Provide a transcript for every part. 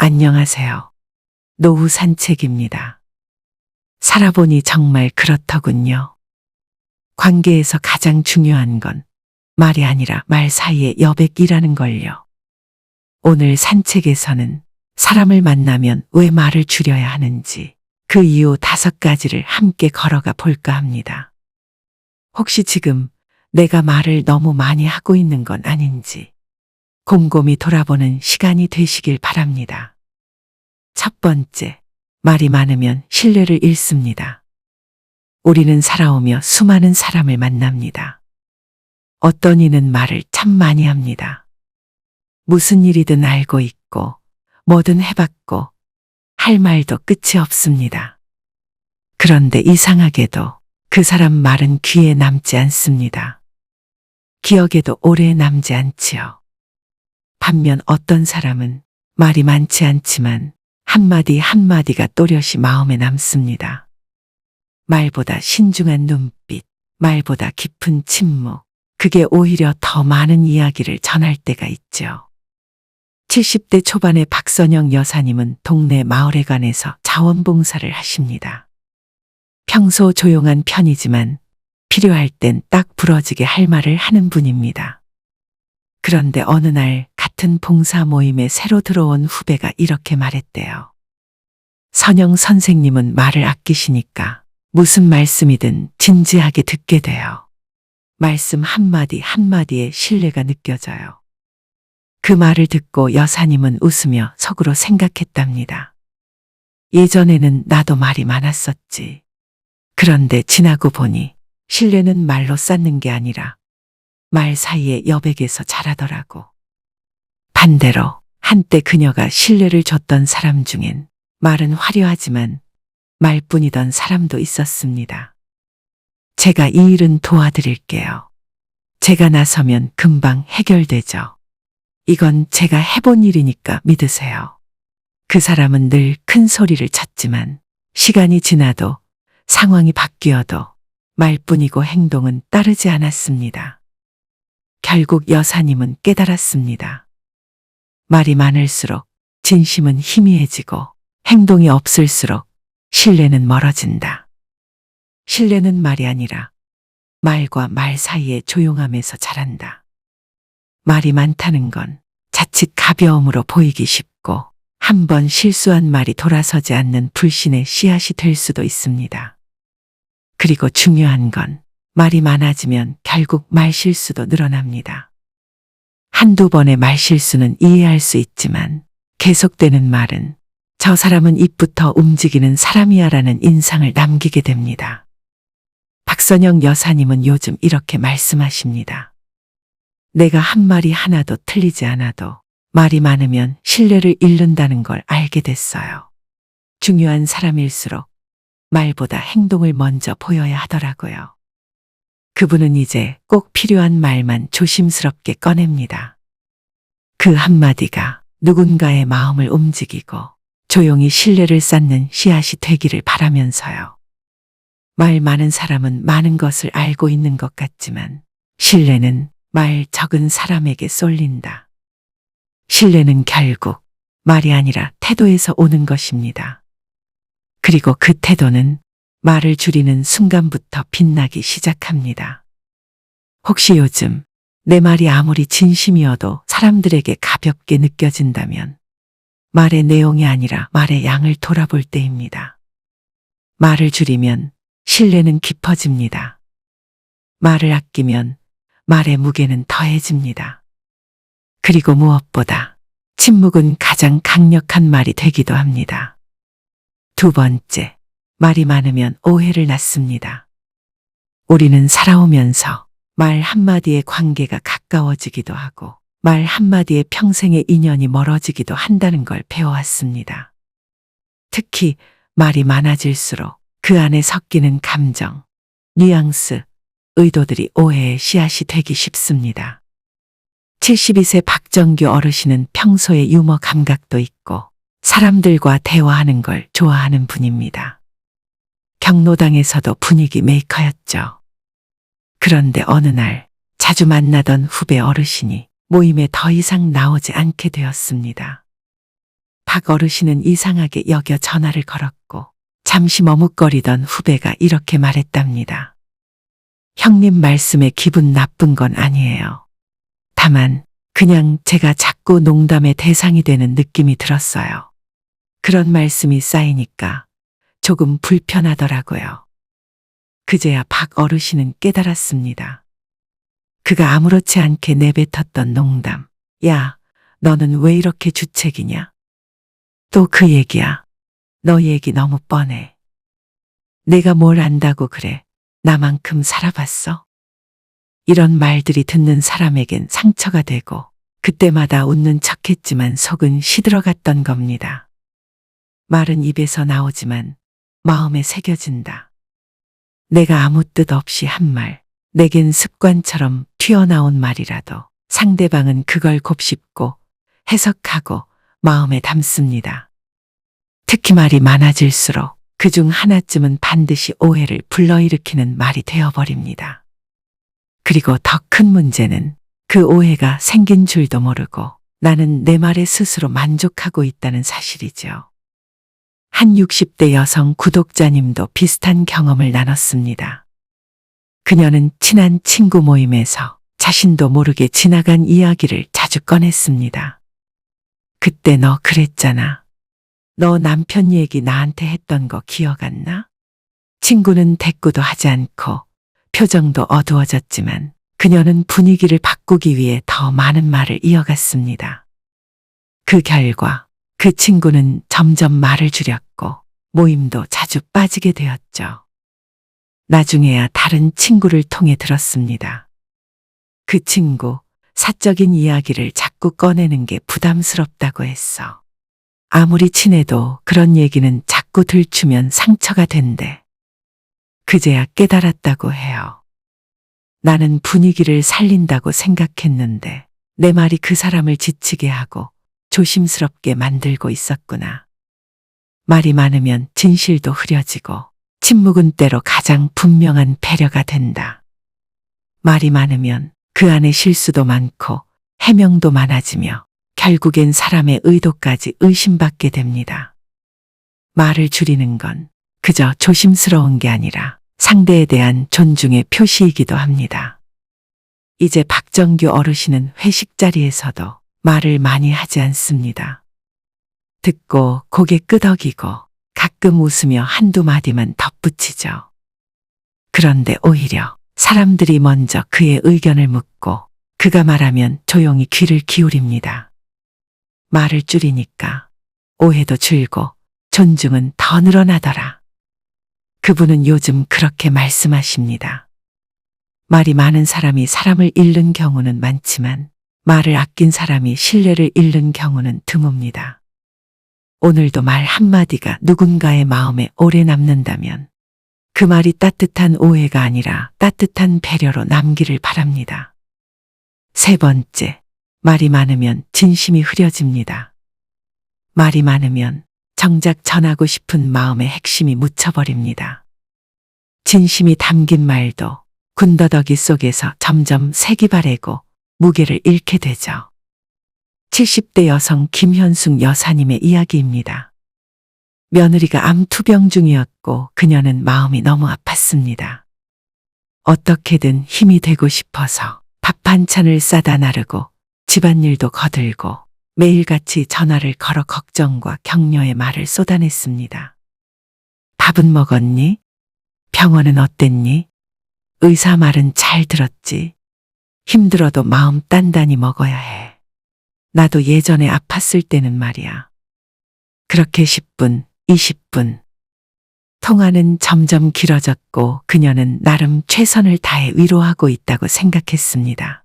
안녕하세요. 노후 산책입니다. 살아보니 정말 그렇더군요. 관계에서 가장 중요한 건 말이 아니라 말 사이의 여백이라는 걸요. 오늘 산책에서는 사람을 만나면 왜 말을 줄여야 하는지 그 이유 5가지를 함께 걸어가 볼까 합니다. 혹시 지금 내가 말을 너무 많이 하고 있는 건 아닌지 곰곰이 돌아보는 시간이 되시길 바랍니다. 첫 번째, 말이 많으면 신뢰를 잃습니다. 우리는 살아오며 수많은 사람을 만납니다. 어떤 이는 말을 참 많이 합니다. 무슨 일이든 알고 있고 뭐든 해봤고 할 말도 끝이 없습니다. 그런데 이상하게도 그 사람 말은 귀에 남지 않습니다. 기억에도 오래 남지 않지요. 반면 어떤 사람은 말이 많지 않지만 한마디 한마디가 또렷이 마음에 남습니다. 말보다 신중한 눈빛, 말보다 깊은 침묵, 그게 오히려 더 많은 이야기를 전할 때가 있죠. 70대 초반의 박선영 여사님은 동네 마을회관에서 자원봉사를 하십니다. 평소 조용한 편이지만 필요할 땐 딱 부러지게 할 말을 하는 분입니다. 그런데 어느 날 같은 봉사 모임에 새로 들어온 후배가 이렇게 말했대요. 선영 선생님은 말을 아끼시니까 무슨 말씀이든 진지하게 듣게 돼요. 말씀 한마디 한마디에 신뢰가 느껴져요. 그 말을 듣고 여사님은 웃으며 속으로 생각했답니다. 예전에는 나도 말이 많았었지. 그런데 지나고 보니 신뢰는 말로 쌓는 게 아니라 말 사이의 여백에서 자라더라고. 반대로 한때 그녀가 신뢰를 줬던 사람 중엔 말은 화려하지만 말뿐이던 사람도 있었습니다. 제가 이 일은 도와드릴게요. 제가 나서면 금방 해결되죠. 이건 제가 해본 일이니까 믿으세요. 그 사람은 늘 큰 소리를 쳤지만 시간이 지나도 상황이 바뀌어도 말뿐이고 행동은 따르지 않았습니다. 결국 여사님은 깨달았습니다. 말이 많을수록 진심은 희미해지고 행동이 없을수록 신뢰는 멀어진다. 신뢰는 말이 아니라 말과 말 사이의 조용함에서 자란다. 말이 많다는 건 자칫 가벼움으로 보이기 쉽고 한 번 실수한 말이 돌아서지 않는 불신의 씨앗이 될 수도 있습니다. 그리고 중요한 건 말이 많아지면 결국 말실수도 늘어납니다. 한두 번의 말실수는 이해할 수 있지만 계속되는 말은 저 사람은 입부터 움직이는 사람이야라는 인상을 남기게 됩니다. 박선영 여사님은 요즘 이렇게 말씀하십니다. 내가 한 말이 하나도 틀리지 않아도 말이 많으면 신뢰를 잃는다는 걸 알게 됐어요. 중요한 사람일수록 말보다 행동을 먼저 보여야 하더라고요. 그분은 이제 꼭 필요한 말만 조심스럽게 꺼냅니다. 그 한마디가 누군가의 마음을 움직이고 조용히 신뢰를 쌓는 씨앗이 되기를 바라면서요. 말 많은 사람은 많은 것을 알고 있는 것 같지만 신뢰는 말 적은 사람에게 쏠린다. 신뢰는 결국 말이 아니라 태도에서 오는 것입니다. 그리고 그 태도는 말을 줄이는 순간부터 빛나기 시작합니다. 혹시 요즘 내 말이 아무리 진심이어도 사람들에게 가볍게 느껴진다면 말의 내용이 아니라 말의 양을 돌아볼 때입니다. 말을 줄이면 신뢰는 깊어집니다. 말을 아끼면 말의 무게는 더해집니다. 그리고 무엇보다 침묵은 가장 강력한 말이 되기도 합니다. 두 번째, 말이 많으면 오해를 낳습니다. 우리는 살아오면서 말 한마디의 관계가 가까워지기도 하고 말 한마디에 평생의 인연이 멀어지기도 한다는 걸 배워왔습니다. 특히 말이 많아질수록 그 안에 섞이는 감정, 뉘앙스, 의도들이 오해의 씨앗이 되기 쉽습니다. 72세 박정규 어르신은 평소에 유머 감각도 있고 사람들과 대화하는 걸 좋아하는 분입니다. 경로당에서도 분위기 메이커였죠. 그런데 어느 날 자주 만나던 후배 어르신이 모임에 더 이상 나오지 않게 되었습니다. 박 어르신은 이상하게 여겨 전화를 걸었고 잠시 머뭇거리던 후배가 이렇게 말했답니다. 형님 말씀에 기분 나쁜 건 아니에요. 다만 그냥 제가 자꾸 농담의 대상이 되는 느낌이 들었어요. 그런 말씀이 쌓이니까 조금 불편하더라고요. 그제야 박 어르신은 깨달았습니다. 그가 아무렇지 않게 내뱉었던 농담. 야, 너는 왜 이렇게 주책이냐? 또 그 얘기야. 너 얘기 너무 뻔해. 내가 뭘 안다고 그래. 나만큼 살아봤어? 이런 말들이 듣는 사람에겐 상처가 되고 그때마다 웃는 척했지만 속은 시들어갔던 겁니다. 말은 입에서 나오지만 마음에 새겨진다. 내가 아무 뜻 없이 한 말, 내겐 습관처럼 튀어나온 말이라도 상대방은 그걸 곱씹고 해석하고 마음에 담습니다. 특히 말이 많아질수록 그중 하나쯤은 반드시 오해를 불러일으키는 말이 되어버립니다. 그리고 더 큰 문제는 그 오해가 생긴 줄도 모르고 나는 내 말에 스스로 만족하고 있다는 사실이죠. 한 60대 여성 구독자님도 비슷한 경험을 나눴습니다. 그녀는 친한 친구 모임에서 자신도 모르게 지나간 이야기를 자주 꺼냈습니다. 그때 너 그랬잖아. 너 남편 얘기 나한테 했던 거 기억 안 나? 친구는 대꾸도 하지 않고 표정도 어두워졌지만 그녀는 분위기를 바꾸기 위해 더 많은 말을 이어갔습니다. 그 결과 그 친구는 점점 말을 줄였고 모임도 자주 빠지게 되었죠. 나중에야 다른 친구를 통해 들었습니다. 그 친구, 사적인 이야기를 자꾸 꺼내는 게 부담스럽다고 했어. 아무리 친해도 그런 얘기는 자꾸 들추면 상처가 된대. 그제야 깨달았다고 해요. 나는 분위기를 살린다고 생각했는데 내 말이 그 사람을 지치게 하고 조심스럽게 만들고 있었구나. 말이 많으면 진실도 흐려지고 침묵은 때로 가장 분명한 배려가 된다. 말이 많으면 그 안에 실수도 많고 해명도 많아지며 결국엔 사람의 의도까지 의심받게 됩니다. 말을 줄이는 건 그저 조심스러운 게 아니라 상대에 대한 존중의 표시이기도 합니다. 이제 박정규 어르신은 회식 자리에서도 말을 많이 하지 않습니다. 듣고 고개 끄덕이고 가끔 웃으며 한두 마디만 덧붙이죠. 그런데 오히려 사람들이 먼저 그의 의견을 묻고 그가 말하면 조용히 귀를 기울입니다. 말을 줄이니까 오해도 줄고 존중은 더 늘어나더라. 그분은 요즘 그렇게 말씀하십니다. 말이 많은 사람이 사람을 잃는 경우는 많지만 말을 아낀 사람이 신뢰를 잃는 경우는 드뭅니다. 오늘도 말 한마디가 누군가의 마음에 오래 남는다면 그 말이 따뜻한 오해가 아니라 따뜻한 배려로 남기를 바랍니다. 세 번째, 말이 많으면 진심이 흐려집니다. 말이 많으면 정작 전하고 싶은 마음의 핵심이 묻혀버립니다. 진심이 담긴 말도 군더더기 속에서 점점 색이 바래고 무게를 잃게 되죠. 70대 여성 김현숙 여사님의 이야기입니다. 며느리가 암 투병 중이었고 그녀는 마음이 너무 아팠습니다. 어떻게든 힘이 되고 싶어서 밥 반찬을 싸다 나르고 집안일도 거들고 매일같이 전화를 걸어 걱정과 격려의 말을 쏟아냈습니다. 밥은 먹었니? 병원은 어땠니? 의사 말은 잘 들었지? 힘들어도 마음 단단히 먹어야 해. 나도 예전에 아팠을 때는 말이야. 그렇게 10분, 20분. 통화는 점점 길어졌고 그녀는 나름 최선을 다해 위로하고 있다고 생각했습니다.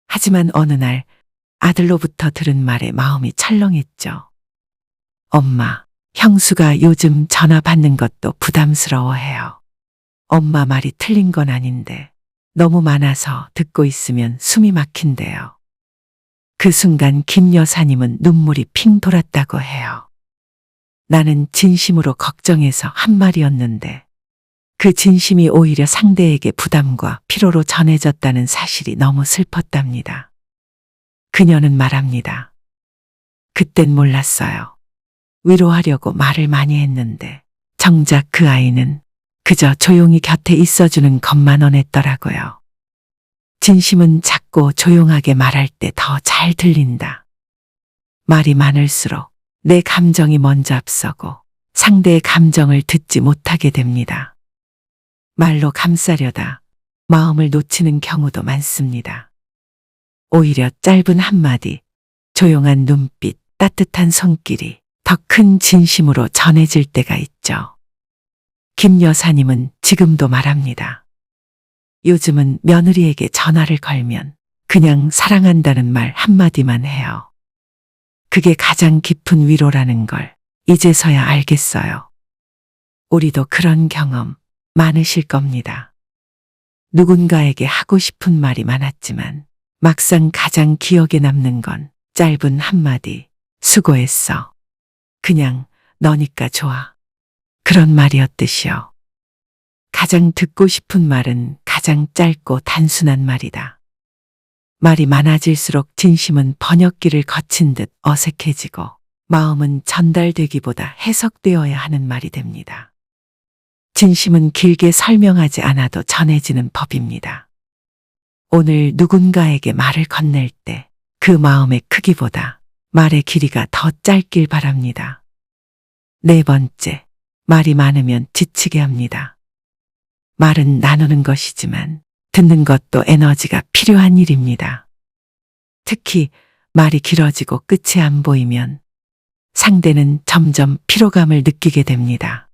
하지만 어느 날 아들로부터 들은 말에 마음이 철렁했죠. 엄마, 형수가 요즘 전화 받는 것도 부담스러워해요. 엄마 말이 틀린 건 아닌데 너무 많아서 듣고 있으면 숨이 막힌대요. 그 순간 김 여사님은 눈물이 핑 돌았다고 해요. 나는 진심으로 걱정해서 한 말이었는데 그 진심이 오히려 상대에게 부담과 피로로 전해졌다는 사실이 너무 슬펐답니다. 그녀는 말합니다. 그땐 몰랐어요. 위로하려고 말을 많이 했는데 정작 그 아이는 그저 조용히 곁에 있어주는 것만 원했더라고요. 진심은 작고 조용하게 말할 때 더 잘 들린다. 말이 많을수록 내 감정이 먼저 앞서고 상대의 감정을 듣지 못하게 됩니다. 말로 감싸려다 마음을 놓치는 경우도 많습니다. 오히려 짧은 한마디, 조용한 눈빛, 따뜻한 손길이 더 큰 진심으로 전해질 때가 있죠. 김 여사님은 지금도 말합니다. 요즘은 며느리에게 전화를 걸면 그냥 사랑한다는 말 한마디만 해요. 그게 가장 깊은 위로라는 걸 이제서야 알겠어요. 우리도 그런 경험 많으실 겁니다. 누군가에게 하고 싶은 말이 많았지만 막상 가장 기억에 남는 건 짧은 한마디, 수고했어. 그냥 너니까 좋아. 그런 말이었듯이요. 가장 듣고 싶은 말은 가장 짧고 단순한 말이다. 말이 많아질수록 진심은 번역기를 거친 듯 어색해지고 마음은 전달되기보다 해석되어야 하는 말이 됩니다. 진심은 길게 설명하지 않아도 전해지는 법입니다. 오늘 누군가에게 말을 건넬 때 그 마음의 크기보다 말의 길이가 더 짧길 바랍니다. 네 번째, 말이 많으면 지치게 합니다. 말은 나누는 것이지만 듣는 것도 에너지가 필요한 일입니다. 특히 말이 길어지고 끝이 안 보이면 상대는 점점 피로감을 느끼게 됩니다.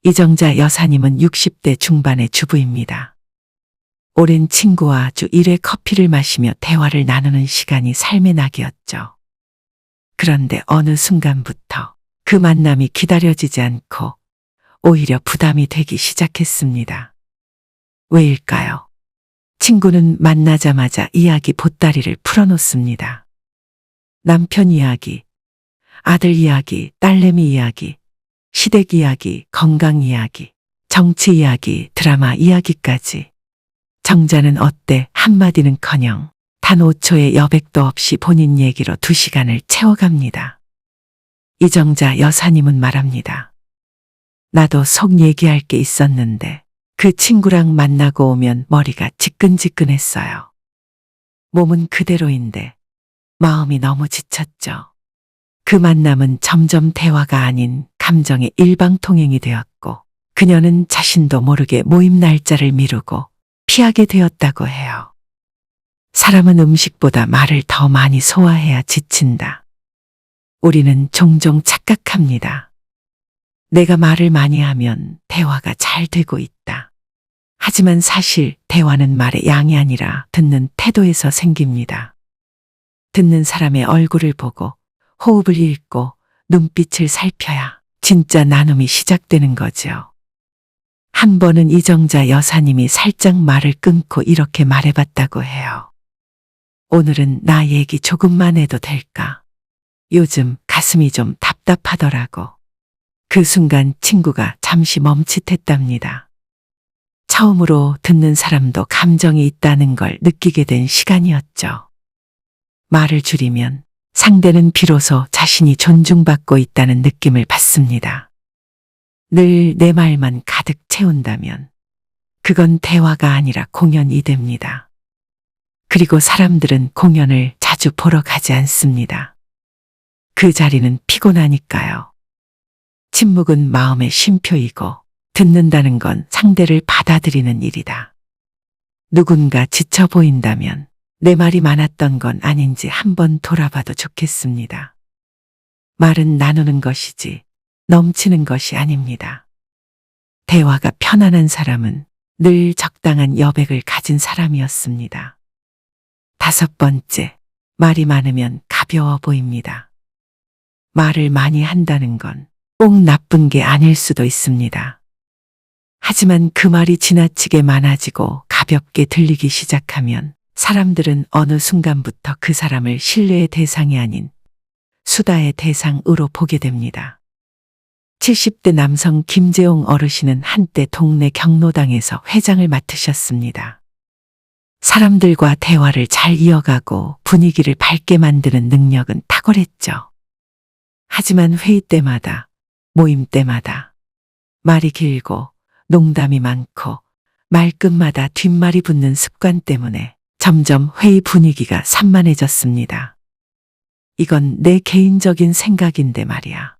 이정자 여사님은 60대 중반의 주부입니다. 오랜 친구와 주 1회 커피를 마시며 대화를 나누는 시간이 삶의 낙이었죠. 그런데 어느 순간부터 그 만남이 기다려지지 않고 오히려 부담이 되기 시작했습니다. 왜일까요? 친구는 만나자마자 이야기 보따리를 풀어놓습니다. 남편 이야기, 아들 이야기, 딸내미 이야기, 시댁 이야기, 건강 이야기, 정치 이야기, 드라마 이야기까지. 정자는 어때 한마디는커녕 단 5초의 여백도 없이 본인 얘기로 2시간을 채워갑니다. 이정자 여사님은 말합니다. 나도 속 얘기할 게 있었는데 그 친구랑 만나고 오면 머리가 지끈지끈했어요. 몸은 그대로인데 마음이 너무 지쳤죠. 그 만남은 점점 대화가 아닌 감정의 일방통행이 되었고 그녀는 자신도 모르게 모임 날짜를 미루고 피하게 되었다고 해요. 사람은 음식보다 말을 더 많이 소화해야 지친다. 우리는 종종 착각합니다. 내가 말을 많이 하면 대화가 잘 되고 있다. 하지만 사실 대화는 말의 양이 아니라 듣는 태도에서 생깁니다. 듣는 사람의 얼굴을 보고 호흡을 읽고 눈빛을 살펴야 진짜 나눔이 시작되는 거죠. 한 번은 이정자 여사님이 살짝 말을 끊고 이렇게 말해봤다고 해요. 오늘은 나 얘기 조금만 해도 될까? 요즘 가슴이 좀 답답하더라고. 그 순간 친구가 잠시 멈칫했답니다. 처음으로 듣는 사람도 감정이 있다는 걸 느끼게 된 시간이었죠. 말을 줄이면 상대는 비로소 자신이 존중받고 있다는 느낌을 받습니다. 늘 내 말만 가득 채운다면 그건 대화가 아니라 공연이 됩니다. 그리고 사람들은 공연을 자주 보러 가지 않습니다. 그 자리는 피곤하니까요. 침묵은 마음의 쉼표이고 듣는다는 건 상대를 받아들이는 일이다. 누군가 지쳐 보인다면 내 말이 많았던 건 아닌지 한번 돌아봐도 좋겠습니다. 말은 나누는 것이지 넘치는 것이 아닙니다. 대화가 편안한 사람은 늘 적당한 여백을 가진 사람이었습니다. 5번째, 말이 많으면 가벼워 보입니다. 말을 많이 한다는 건 꼭 나쁜 게 아닐 수도 있습니다. 하지만 그 말이 지나치게 많아지고 가볍게 들리기 시작하면 사람들은 어느 순간부터 그 사람을 신뢰의 대상이 아닌 수다의 대상으로 보게 됩니다. 70대 남성 김재용 어르신은 한때 동네 경로당에서 회장을 맡으셨습니다. 사람들과 대화를 잘 이어가고 분위기를 밝게 만드는 능력은 탁월했죠. 하지만 회의 때마다, 모임 때마다 말이 길고 농담이 많고 말끝마다 뒷말이 붙는 습관 때문에 점점 회의 분위기가 산만해졌습니다. 이건 내 개인적인 생각인데 말이야.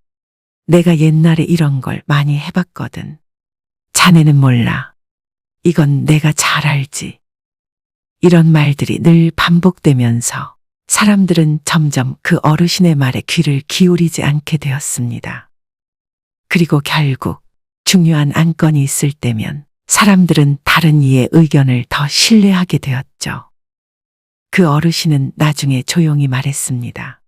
내가 옛날에 이런 걸 많이 해봤거든. 자네는 몰라. 이건 내가 잘 알지. 이런 말들이 늘 반복되면서 사람들은 점점 그 어르신의 말에 귀를 기울이지 않게 되었습니다. 그리고 결국 중요한 안건이 있을 때면 사람들은 다른 이의 의견을 더 신뢰하게 되었죠. 그 어르신은 나중에 조용히 말했습니다.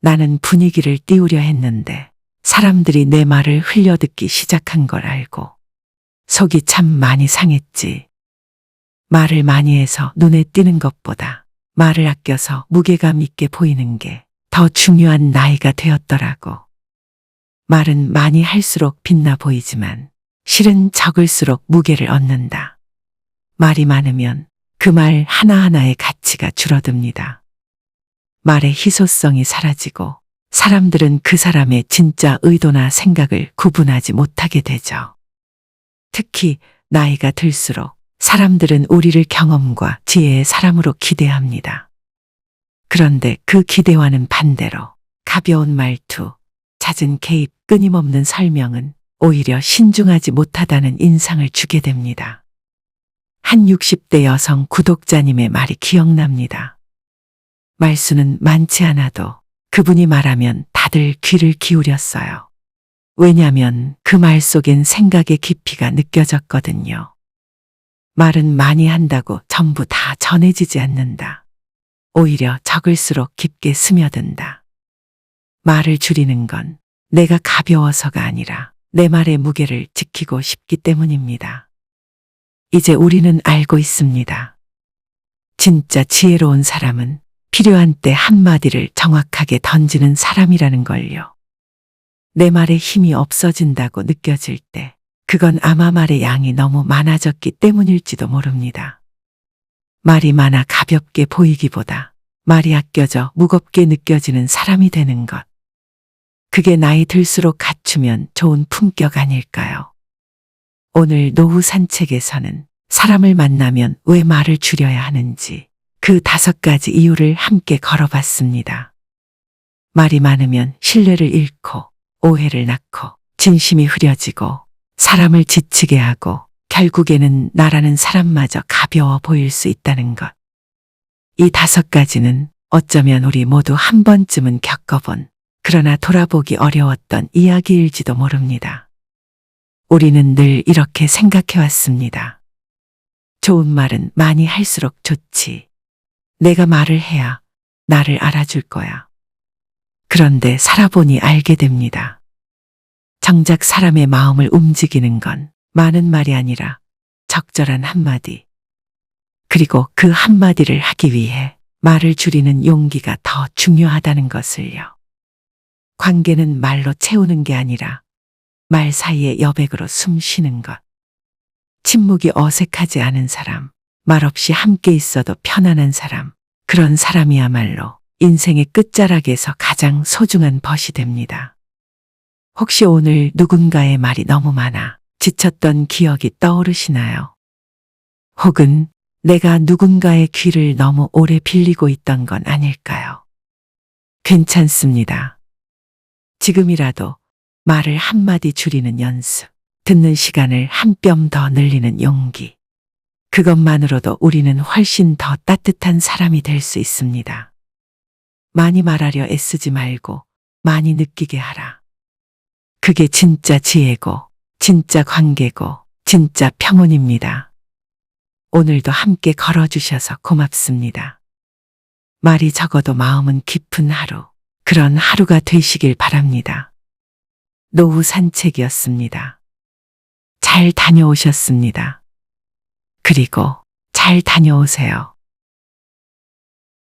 나는 분위기를 띄우려 했는데 사람들이 내 말을 흘려듣기 시작한 걸 알고 속이 참 많이 상했지. 말을 많이 해서 눈에 띄는 것보다 말을 아껴서 무게감 있게 보이는 게 더 중요한 나이가 되었더라고. 말은 많이 할수록 빛나 보이지만 실은 적을수록 무게를 얻는다. 말이 많으면 그 말 하나하나의 가치가 줄어듭니다. 말의 희소성이 사라지고 사람들은 그 사람의 진짜 의도나 생각을 구분하지 못하게 되죠. 특히 나이가 들수록 사람들은 우리를 경험과 지혜의 사람으로 기대합니다. 그런데 그 기대와는 반대로 가벼운 말투, 잦은 개입, 끊임없는 설명은 오히려 신중하지 못하다는 인상을 주게 됩니다. 한 60대 여성 구독자님의 말이 기억납니다. 말수는 많지 않아도 그분이 말하면 다들 귀를 기울였어요. 왜냐하면 그 말 속엔 생각의 깊이가 느껴졌거든요. 말은 많이 한다고 전부 다 전해지지 않는다. 오히려 적을수록 깊게 스며든다. 말을 줄이는 건 내가 가벼워서가 아니라 내 말의 무게를 지키고 싶기 때문입니다. 이제 우리는 알고 있습니다. 진짜 지혜로운 사람은 필요한 때 한마디를 정확하게 던지는 사람이라는 걸요. 내 말에 힘이 없어진다고 느껴질 때 그건 아마 말의 양이 너무 많아졌기 때문일지도 모릅니다. 말이 많아 가볍게 보이기보다 말이 아껴져 무겁게 느껴지는 사람이 되는 것. 그게 나이 들수록 갖추면 좋은 품격 아닐까요? 오늘 노후 산책에서는 사람을 만나면 왜 말을 줄여야 하는지 그 5가지 이유를 함께 걸어봤습니다. 말이 많으면 신뢰를 잃고 오해를 낳고 진심이 흐려지고 사람을 지치게 하고 결국에는 나라는 사람마저 가벼워 보일 수 있다는 것. 이 5가지는 어쩌면 우리 모두 한 번쯤은 겪어본 그러나 돌아보기 어려웠던 이야기일지도 모릅니다. 우리는 늘 이렇게 생각해왔습니다. 좋은 말은 많이 할수록 좋지. 내가 말을 해야 나를 알아줄 거야. 그런데 살아보니 알게 됩니다. 정작 사람의 마음을 움직이는 건 많은 말이 아니라 적절한 한마디. 그리고 그 한마디를 하기 위해 말을 줄이는 용기가 더 중요하다는 것을요. 관계는 말로 채우는 게 아니라 말 사이에 여백으로 숨 쉬는 것. 침묵이 어색하지 않은 사람, 말없이 함께 있어도 편안한 사람, 그런 사람이야말로 인생의 끝자락에서 가장 소중한 벗이 됩니다. 혹시 오늘 누군가의 말이 너무 많아 지쳤던 기억이 떠오르시나요? 혹은 내가 누군가의 귀를 너무 오래 빌리고 있던 건 아닐까요? 괜찮습니다. 지금이라도 말을 한마디 줄이는 연습, 듣는 시간을 한 뼘 더 늘리는 용기. 그것만으로도 우리는 훨씬 더 따뜻한 사람이 될 수 있습니다. 많이 말하려 애쓰지 말고 많이 느끼게 하라. 그게 진짜 지혜고, 진짜 관계고, 진짜 평온입니다. 오늘도 함께 걸어주셔서 고맙습니다. 말이 적어도 마음은 깊은 하루, 그런 하루가 되시길 바랍니다. 노후 산책이었습니다. 잘 다녀오셨습니다. 그리고 잘 다녀오세요.